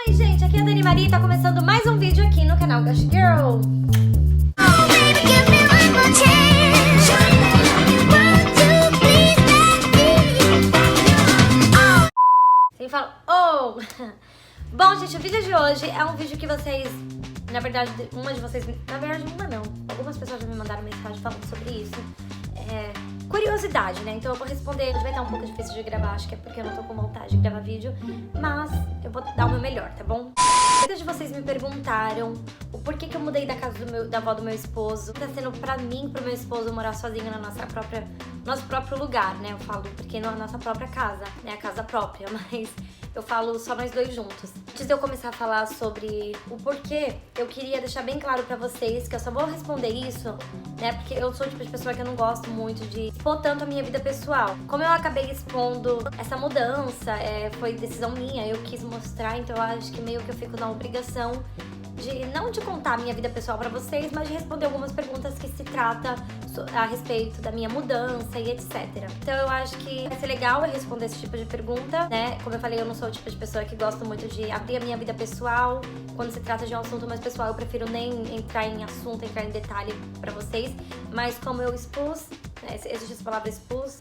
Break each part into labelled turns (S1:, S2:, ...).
S1: Oi gente, aqui é a Dani Maria e tá começando mais um vídeo aqui no canal Gosh Girl. Você fala, oh! Bom gente, o vídeo de hoje é um vídeo que vocês, na verdade, uma de vocês, na verdade uma não, algumas pessoas já me mandaram mensagem falando sobre isso. Curiosidade, né? Então eu vou responder. Hoje vai estar um pouco difícil de gravar, acho que é porque eu não tô com vontade de gravar vídeo, mas eu vou dar o meu melhor, tá bom? Muitas de vocês me perguntaram o porquê que eu mudei da casa da avó do meu esposo. Tá sendo pra mim, pro meu esposo, morar sozinho na nosso próprio lugar, né? Eu falo porque não é a nossa própria casa, né? A casa própria, mas eu falo só nós dois juntos. Antes de eu começar a falar sobre o porquê, eu queria deixar bem claro pra vocês que eu só vou responder isso, né? Porque eu sou o tipo de pessoa que eu não gosto muito de expor tanto a minha vida pessoal. Como eu acabei expondo essa mudança, foi decisão minha, eu quis mostrar, então eu acho que meio que eu fico na obrigação de não de contar a minha vida pessoal pra vocês, mas de responder algumas perguntas que se trata a respeito da minha mudança e etc. Então eu acho que vai ser legal eu responder esse tipo de pergunta, né? Como eu falei, eu não sou o tipo de pessoa que gosta muito de abrir a minha vida pessoal. Quando se trata de um assunto mais pessoal, eu prefiro nem entrar em assunto, entrar em detalhe pra vocês. Mas como eu expus, né, existe essa palavra expus,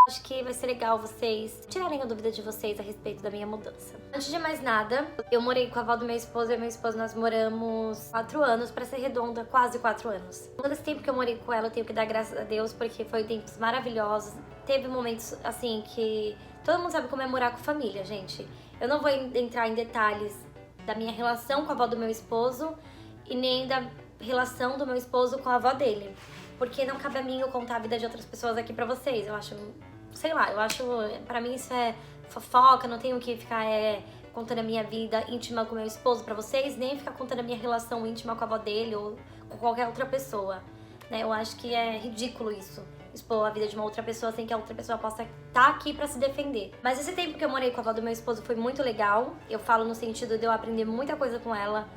S1: acho que vai ser legal vocês tirarem a dúvida de vocês a respeito da minha mudança. Antes de mais nada, eu morei com a avó do meu esposo e meu esposo nós moramos 4 anos, pra ser redonda, quase 4 anos. Todo esse tempo que eu morei com ela, eu tenho que dar graças a Deus, porque foi tempos maravilhosos. Teve momentos, assim, que todo mundo sabe como é morar com família, gente. Eu não vou entrar em detalhes da minha relação com a avó do meu esposo e nem da relação do meu esposo com a avó dele, porque não cabe a mim eu contar a vida de outras pessoas aqui pra vocês. Eu acho, sei lá, eu acho, pra mim isso é fofoca, não tenho que ficar contando a minha vida íntima com meu esposo pra vocês, nem ficar contando a minha relação íntima com a avó dele ou com qualquer outra pessoa, né? Eu acho que é ridículo isso, expor a vida de uma outra pessoa sem que a outra pessoa possa estar aqui pra se defender. Mas esse tempo que eu morei com a avó do meu esposo foi muito legal, eu falo no sentido de eu aprender muita coisa com ela.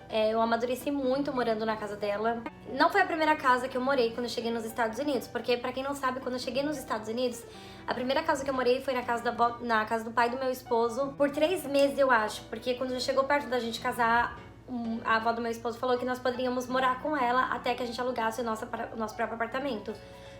S1: Eu amadureci muito morando na casa dela. Não foi a primeira casa que eu morei quando eu cheguei nos Estados Unidos, porque pra quem não sabe, quando eu cheguei nos Estados Unidos, a primeira casa que eu morei foi na casa do pai do meu esposo, por 3 meses eu acho, porque quando já chegou perto da gente casar, a avó do meu esposo falou que nós poderíamos morar com ela até que a gente alugasse o nosso próprio apartamento.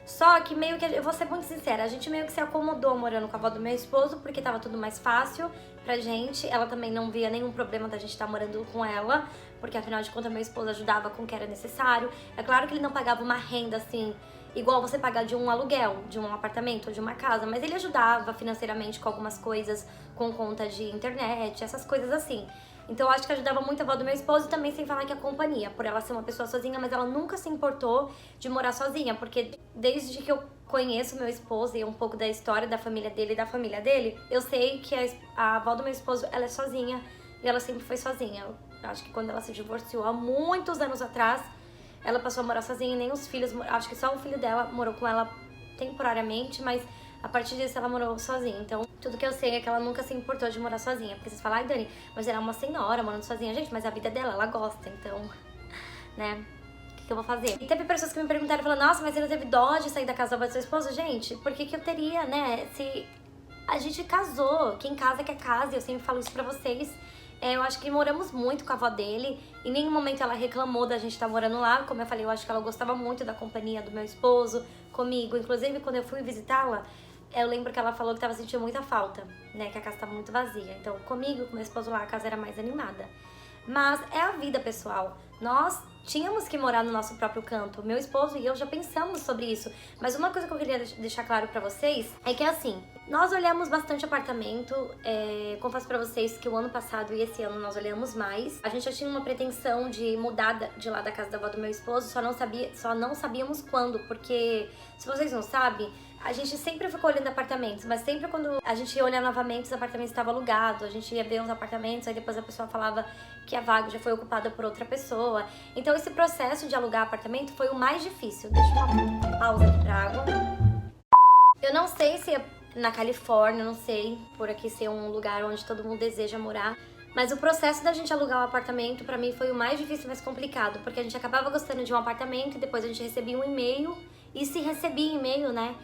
S1: Só que meio que, eu vou ser muito sincera, a gente meio que se acomodou morando com a avó do meu esposo, porque tava tudo mais fácil pra gente. Ela também não via nenhum problema da gente estar morando com ela, porque afinal de contas meu esposo ajudava com o que era necessário. É claro que ele não pagava uma renda assim, igual você pagar de um aluguel, de um apartamento ou de uma casa, mas ele ajudava financeiramente com algumas coisas, com conta de internet, essas coisas assim. Então eu acho que ajudava muito a avó do meu esposo, também sem falar que a companhia, por ela ser uma pessoa sozinha, mas ela nunca se importou de morar sozinha, porque desde que eu conheço meu esposo e um pouco da história da família dele e da família dele, eu sei que a avó do meu esposo, ela é sozinha e ela sempre foi sozinha. Eu acho que quando ela se divorciou há muitos anos atrás, ela passou a morar sozinha e nem os filhos, acho que só o filho dela morou com ela temporariamente, mas a partir disso ela morou sozinha. Então tudo que eu sei é que ela nunca se importou de morar sozinha. Porque vocês falam, ai Dani, mas ela é uma senhora morando sozinha. Gente, mas a vida dela, ela gosta, então, né, o que eu vou fazer? E teve pessoas que me perguntaram, falando, nossa, mas você não teve dó de sair da casa da avó do seu esposo? Gente, por que eu teria, né, se a gente casou, quem casa quer casa, eu sempre falo isso pra vocês. Eu acho que moramos muito com a avó dele, em nenhum momento ela reclamou da gente estar morando lá. Como eu falei, eu acho que ela gostava muito da companhia do meu esposo, comigo. Inclusive, quando eu fui visitá-la, eu lembro que ela falou que tava sentindo muita falta, né, que a casa tava muito vazia. Então, comigo, com meu esposo lá, a casa era mais animada. Mas é a vida, pessoal. Nós tínhamos que morar no nosso próprio canto. Meu esposo e eu já pensamos sobre isso. Mas uma coisa que eu queria deixar claro pra vocês é que, assim, nós olhamos bastante apartamento. Confesso pra vocês que o ano passado e esse ano nós olhamos mais. A gente já tinha uma pretensão de mudar de lá da casa da avó do meu esposo, só não sabíamos quando, porque, se vocês não sabem, a gente sempre ficou olhando apartamentos, mas sempre quando a gente ia olhar novamente, os apartamentos estavam alugados, a gente ia ver os apartamentos, aí depois a pessoa falava que a vaga já foi ocupada por outra pessoa. Então esse processo de alugar apartamento foi o mais difícil. Deixa eu dar uma pausa aqui pra água. Eu não sei se na Califórnia, não sei, por aqui ser um lugar onde todo mundo deseja morar, mas o processo da gente alugar um apartamento, pra mim, foi o mais difícil e mais complicado, porque a gente acabava gostando de um apartamento e depois a gente recebia um e-mail, e se recebia e-mail, né,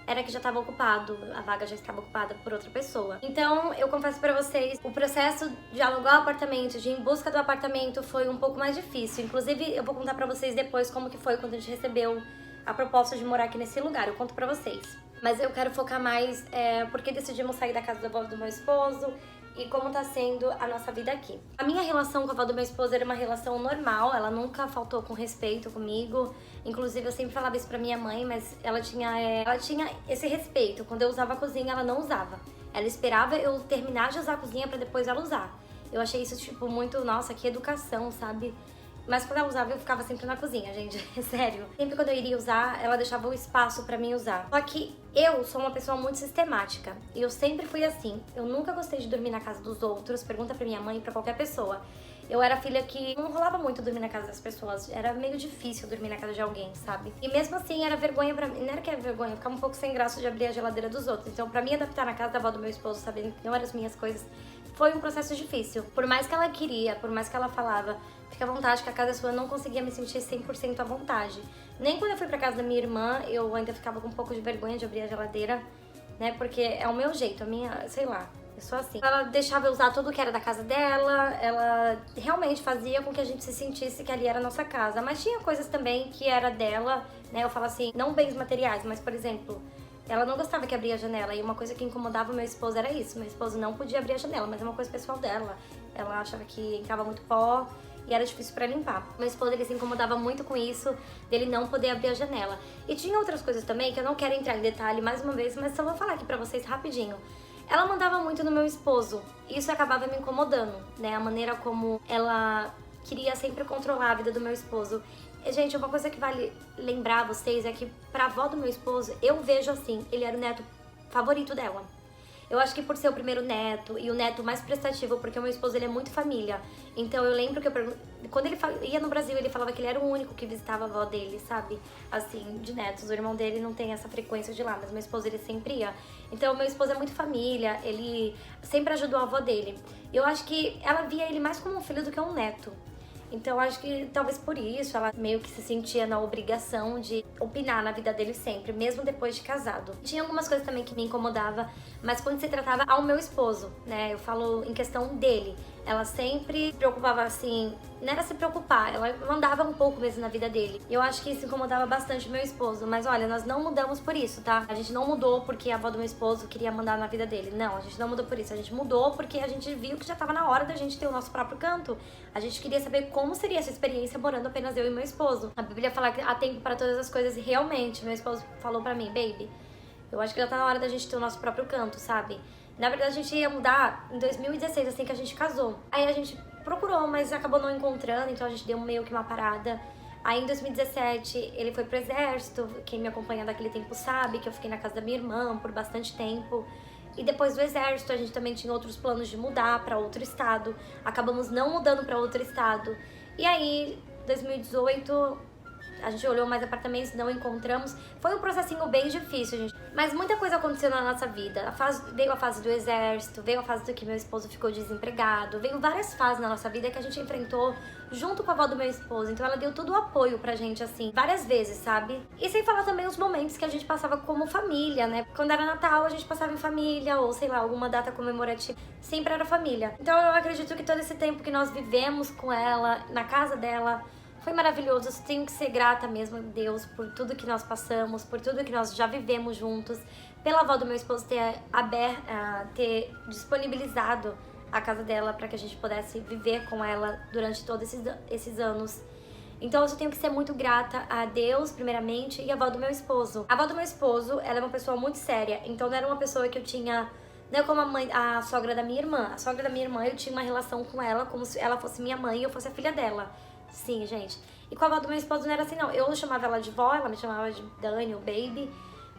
S1: era que já estava ocupado, a vaga já estava ocupada por outra pessoa. Então, eu confesso pra vocês, o processo de alugar o apartamento, de ir em busca do apartamento, foi um pouco mais difícil. Inclusive, eu vou contar pra vocês depois como que foi quando a gente recebeu a proposta de morar aqui nesse lugar, eu conto pra vocês. Mas eu quero focar mais porque decidimos sair da casa da avó do meu esposo e como tá sendo a nossa vida aqui. A minha relação com a avó do meu esposo era uma relação normal, ela nunca faltou com respeito comigo. Inclusive, eu sempre falava isso pra minha mãe, mas ela tinha esse respeito. Quando eu usava a cozinha, ela não usava. Ela esperava eu terminar de usar a cozinha pra depois ela usar. Eu achei isso, tipo, muito, nossa, que educação, sabe? Mas quando ela usava, eu ficava sempre na cozinha, gente. Sério. Sempre quando eu iria usar, ela deixava o espaço pra mim usar. Só que eu sou uma pessoa muito sistemática. E eu sempre fui assim. Eu nunca gostei de dormir na casa dos outros. Pergunta pra minha mãe e pra qualquer pessoa. Eu era filha que não rolava muito dormir na casa das pessoas. Era meio difícil dormir na casa de alguém, sabe? E mesmo assim, era vergonha pra mim. Não era que era vergonha, eu ficava um pouco sem graça de abrir a geladeira dos outros. Então, pra mim adaptar na casa da avó do meu esposo, sabendo que não eram as minhas coisas, foi um processo difícil. Por mais que ela queria, por mais que ela falava, fica à vontade que a casa é sua, eu não conseguia me sentir 100% à vontade. Nem quando eu fui pra casa da minha irmã, eu ainda ficava com um pouco de vergonha de abrir a geladeira, né? Porque é o meu jeito, a minha, sei lá, eu sou assim. Ela deixava eu usar tudo que era da casa dela, ela realmente fazia com que a gente se sentisse que ali era a nossa casa. Mas tinha coisas também que era dela, né? Eu falo assim, não bens materiais, mas por exemplo, ela não gostava que abria a janela, e uma coisa que incomodava o meu esposo era isso. Meu esposo não podia abrir a janela, mas é uma coisa pessoal dela. Ela achava que entrava muito pó e era difícil pra limpar. Meu esposo, ele se incomodava muito com isso, dele não poder abrir a janela. E tinha outras coisas também, que eu não quero entrar em detalhe mais uma vez, mas só vou falar aqui pra vocês rapidinho. Ela mandava muito no meu esposo, e isso acabava me incomodando, né? A maneira como ela queria sempre controlar a vida do meu esposo. Gente, uma coisa que vale lembrar vocês é que pra avó do meu esposo, eu vejo assim, ele era o neto favorito dela. Eu acho que por ser o primeiro neto e o neto mais prestativo, porque o meu esposo, ele é muito família. Então eu lembro que quando ele ia no Brasil, ele falava que ele era o único que visitava a avó dele, sabe? Assim, de netos. O irmão dele não tem essa frequência de lá, mas meu esposo, ele sempre ia. Então meu esposo é muito família, ele sempre ajudou a avó dele. Eu acho que ela via ele mais como um filho do que um neto. Então eu acho que talvez por isso ela meio que se sentia na obrigação de opinar na vida dele sempre, mesmo depois de casado. Tinha algumas coisas também que me incomodava, mas quando se tratava ao meu esposo, né, eu falo em questão dele, ela sempre se preocupava assim, não era se preocupar, ela mandava um pouco mesmo na vida dele. E eu acho que isso incomodava bastante o meu esposo, mas olha, nós não mudamos por isso, tá? A gente não mudou porque a avó do meu esposo queria mandar na vida dele, não, a gente não mudou por isso, a gente mudou porque a gente viu que já tava na hora da gente ter o nosso próprio canto. A gente queria saber como seria essa experiência morando apenas eu e meu esposo. A Bíblia fala que há tempo para todas as coisas e realmente, meu esposo falou pra mim, baby, eu acho que já tá na hora da gente ter o nosso próprio canto, sabe? Na verdade, a gente ia mudar em 2016, assim que a gente casou. Aí a gente procurou, mas acabou não encontrando, então a gente deu meio que uma parada. Aí em 2017, ele foi pro exército, quem me acompanha daquele tempo sabe que eu fiquei na casa da minha irmã por bastante tempo. E depois do exército, a gente também tinha outros planos de mudar pra outro estado. Acabamos não mudando pra outro estado. E aí, 2018... a gente olhou mais apartamentos, não encontramos. Foi um processinho bem difícil, gente. Mas muita coisa aconteceu na nossa vida. Veio a fase do exército, veio a fase do que meu esposo ficou desempregado. Veio várias fases na nossa vida que a gente enfrentou junto com a avó do meu esposo. Então ela deu todo o apoio pra gente, assim, várias vezes, sabe? E sem falar também os momentos que a gente passava como família, né? Quando era Natal, a gente passava em família, ou sei lá, alguma data comemorativa. Sempre era família. Então eu acredito que todo esse tempo que nós vivemos com ela, na casa dela, foi maravilhoso. Eu tenho que ser grata mesmo a Deus por tudo que nós passamos, por tudo que nós já vivemos juntos, pela avó do meu esposo ter disponibilizado a casa dela para que a gente pudesse viver com ela durante todos esses anos. Então eu só tenho que ser muito grata a Deus, primeiramente, e a avó do meu esposo. A avó do meu esposo, ela é uma pessoa muito séria, então não era uma pessoa que eu tinha... Não é como a sogra da minha irmã. A sogra da minha irmã, eu tinha uma relação com ela como se ela fosse minha mãe e eu fosse a filha dela. Sim, gente. E com a avó do meu esposo não era assim, não. Eu chamava ela de vó, ela me chamava de Dani ou Baby,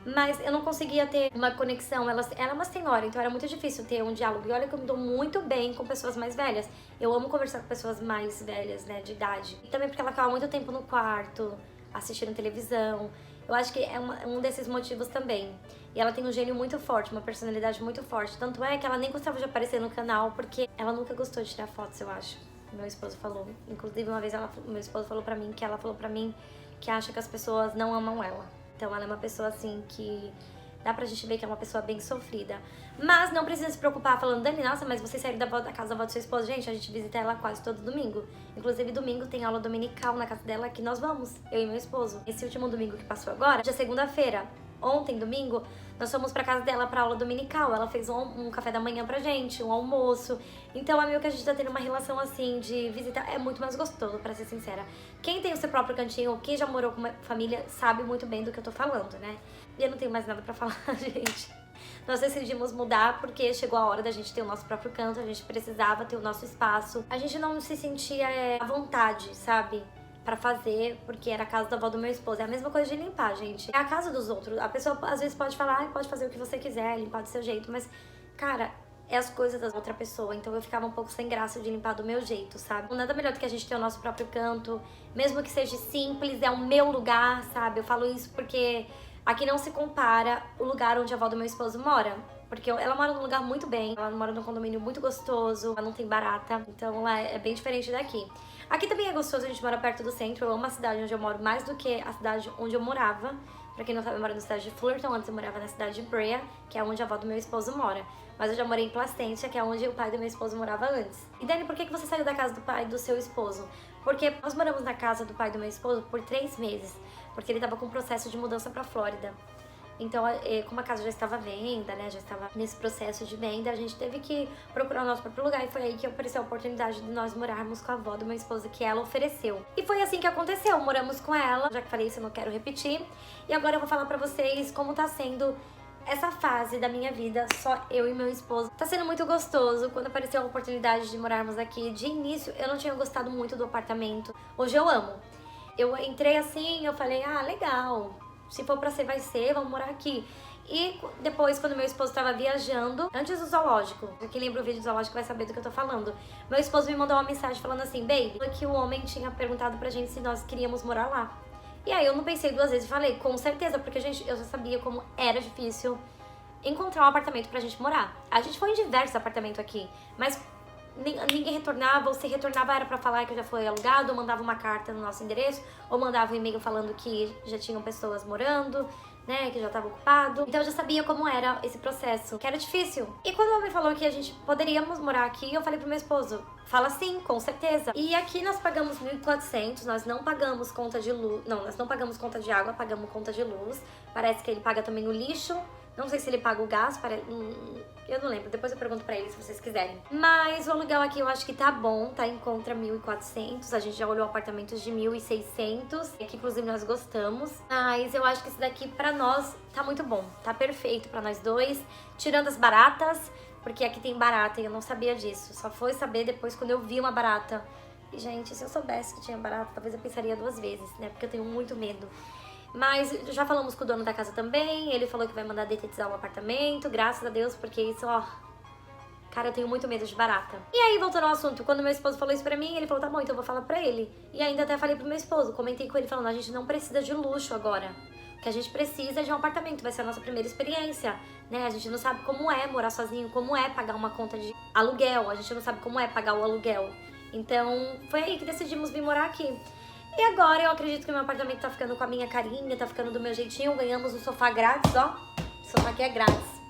S1: mas eu não conseguia ter uma conexão. Ela é uma senhora, então era muito difícil ter um diálogo. E olha que eu me dou muito bem com pessoas mais velhas. Eu amo conversar com pessoas mais velhas, né, de idade. E também porque ela ficava muito tempo no quarto, assistindo televisão. Eu acho que é um desses motivos também. E ela tem um gênio muito forte, uma personalidade muito forte. Tanto é que ela nem gostava de aparecer no canal, porque ela nunca gostou de tirar fotos, eu acho. Meu esposo falou. Inclusive, uma vez meu esposo falou pra mim que ela falou pra mim que acha que as pessoas não amam ela. Então ela é uma pessoa assim que dá pra gente ver que é uma pessoa bem sofrida. Mas não precisa se preocupar falando, Dani, nossa, mas você saiu da casa da avó do seu esposo. Gente, a gente visita ela quase todo domingo. Inclusive, domingo tem aula dominical na casa dela que nós vamos, eu e meu esposo. Esse último domingo que passou agora, dia segunda-feira, ontem, domingo, nós fomos pra casa dela pra aula dominical. Ela fez um café da manhã pra gente, um almoço. Então é meio que a gente tá tendo uma relação assim de visitar. É muito mais gostoso, pra ser sincera. Quem tem o seu próprio cantinho, quem já morou com uma família, sabe muito bem do que eu tô falando, né? E eu não tenho mais nada pra falar, gente. Nós decidimos mudar porque chegou a hora da gente ter o nosso próprio canto, a gente precisava ter o nosso espaço. A gente não se sentia à vontade, sabe? Pra fazer, porque era a casa da avó do meu esposo. É a mesma coisa de limpar, gente. É a casa dos outros. A pessoa às vezes pode falar, pode fazer o que você quiser, limpar do seu jeito, mas, cara, é as coisas da outra pessoa. Então eu ficava um pouco sem graça de limpar do meu jeito, sabe? Nada melhor do que a gente ter o nosso próprio canto, mesmo que seja simples, é o meu lugar, sabe? Eu falo isso porque aqui não se compara o lugar onde a avó do meu esposo mora. Porque ela mora num lugar muito bem, ela mora num condomínio muito gostoso, ela não tem barata, então lá é bem diferente daqui. Aqui também é gostoso, a gente mora perto do centro, eu amo a cidade onde eu moro mais do que a cidade onde eu morava. Pra quem não sabe, eu moro na cidade de Fullerton, antes eu morava na cidade de Brea, que é onde a avó do meu esposo mora. Mas eu já morei em Placentia, que é onde o pai do meu esposo morava antes. E Dani, por que você saiu da casa do pai do seu esposo? Porque nós moramos na casa do pai do meu esposo por 3 meses, porque ele tava com um processo de mudança pra Flórida. Então, como a casa já estava à venda, né, já estava nesse processo de venda, a gente teve que procurar o nosso próprio lugar. E foi aí que apareceu a oportunidade de nós morarmos com a avó do meu esposo, que ela ofereceu. E foi assim que aconteceu, moramos com ela. Já que falei isso, eu não quero repetir. E agora eu vou falar pra vocês como tá sendo essa fase da minha vida, só eu e meu esposo. Tá sendo muito gostoso. Quando apareceu a oportunidade de morarmos aqui, de início, eu não tinha gostado muito do apartamento. Hoje eu amo. Eu entrei assim, eu falei, legal. Se for pra ser, vai ser, vamos morar aqui. E depois, quando meu esposo tava viajando, antes do zoológico, quem lembra o vídeo do zoológico vai saber do que eu tô falando, meu esposo me mandou uma mensagem falando assim, baby, que o homem tinha perguntado pra gente se nós queríamos morar lá. E aí eu não pensei 2 vezes e falei, com certeza, porque, gente, eu já sabia como era difícil encontrar um apartamento pra gente morar. A gente foi em diversos apartamentos aqui, mas ninguém retornava, ou se retornava era pra falar que já foi alugado, ou mandava uma carta no nosso endereço, ou mandava um e-mail falando que já tinham pessoas morando, né, que já estava ocupado. Então eu já sabia como era esse processo, que era difícil. E quando o homem falou que a gente poderíamos morar aqui, eu falei pro meu esposo, fala sim, com certeza. E aqui nós pagamos 1.400, nós não pagamos conta de luz, não, nós não pagamos conta de água, pagamos conta de luz. Parece que ele paga também o lixo. Não sei se ele paga o gás, eu não lembro, depois eu pergunto pra ele se vocês quiserem. Mas o aluguel aqui eu acho que tá bom, tá em contra 1.400, a gente já olhou apartamentos de 1.600, que inclusive nós gostamos. Mas eu acho que esse daqui pra nós tá muito bom, tá perfeito pra nós dois, tirando as baratas, porque aqui tem barata e eu não sabia disso, só foi saber depois quando eu vi uma barata. E gente, se eu soubesse que tinha barata, talvez eu pensaria 2 vezes, né, porque eu tenho muito medo. Mas já falamos com o dono da casa também, ele falou que vai mandar detetizar o apartamento, graças a Deus, porque isso, cara, eu tenho muito medo de barata. E aí, voltando ao assunto, quando meu esposo falou isso pra mim, ele falou, tá bom, então eu vou falar pra ele. E ainda até falei pro meu esposo, comentei com ele falando, a gente não precisa de luxo agora. O que a gente precisa é de um apartamento, vai ser a nossa primeira experiência, né? A gente não sabe como é morar sozinho, como é pagar uma conta de aluguel, a gente não sabe como é pagar o aluguel. Então, foi aí que decidimos vir morar aqui. E agora eu acredito que meu apartamento tá ficando com a minha carinha, tá ficando do meu jeitinho. Ganhamos um sofá grátis, ó. Esse sofá aqui é grátis.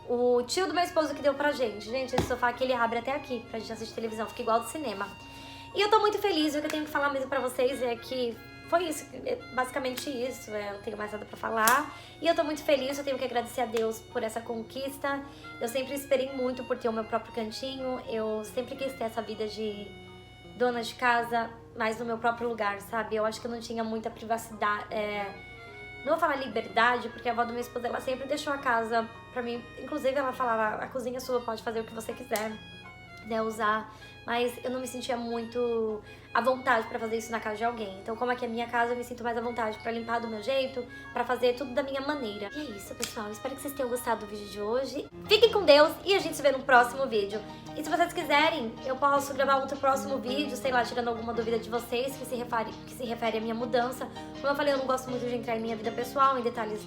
S1: O tio do meu esposo que deu pra gente. Gente, esse sofá aqui ele abre até aqui pra gente assistir televisão. Fica igual do cinema. E eu tô muito feliz. O que eu tenho que falar mesmo pra vocês é que foi isso, basicamente isso. Eu não tenho mais nada pra falar. E eu tô muito feliz. Eu tenho que agradecer a Deus por essa conquista. Eu sempre esperei muito por ter o meu próprio cantinho. Eu sempre quis ter essa vida de dona de casa, mas no meu próprio lugar, sabe? Eu acho que eu não tinha muita privacidade, não vou falar liberdade, porque a avó do meu esposo, ela sempre deixou a casa pra mim, inclusive ela falava, a cozinha é sua, pode fazer o que você quiser, né, usar, mas eu não me sentia muito à vontade pra fazer isso na casa de alguém. Então, como aqui é a minha casa, eu me sinto mais à vontade pra limpar do meu jeito, pra fazer tudo da minha maneira. E é isso, pessoal. Espero que vocês tenham gostado do vídeo de hoje. Fiquem com Deus e a gente se vê no próximo vídeo. E se vocês quiserem, eu posso gravar outro próximo vídeo, sei lá, tirando alguma dúvida de vocês que se refere à minha mudança. Como eu falei, eu não gosto muito de entrar em minha vida pessoal, em detalhes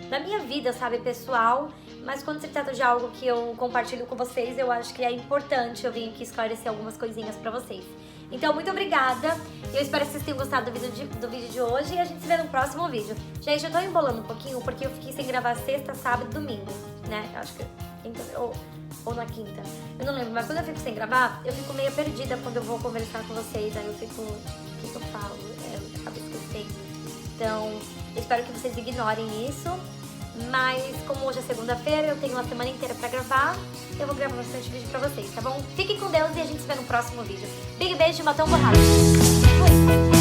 S1: da minha vida, sabe, pessoal. Mas quando se trata de algo que eu compartilho com vocês, eu acho que é importante eu vir aqui esclarecer algumas coisinhas pra vocês. Então, muito obrigada. Eu espero que vocês tenham gostado do vídeo de hoje e a gente se vê no próximo vídeo. Gente, eu tô embolando um pouquinho porque eu fiquei sem gravar sexta, sábado e domingo, né? Eu acho que quinta ou na quinta. Eu não lembro, mas quando eu fico sem gravar, eu fico meio perdida quando eu vou conversar com vocês. Aí eu fico... O que eu falo? Eu acabo esquecendo. Então, eu espero que vocês ignorem isso. Mas como hoje é segunda-feira, eu tenho uma semana inteira pra gravar, eu vou gravar bastante vídeo pra vocês, tá bom? Fiquem com Deus e a gente se vê no próximo vídeo. Big beijo e batom borrado. Fui!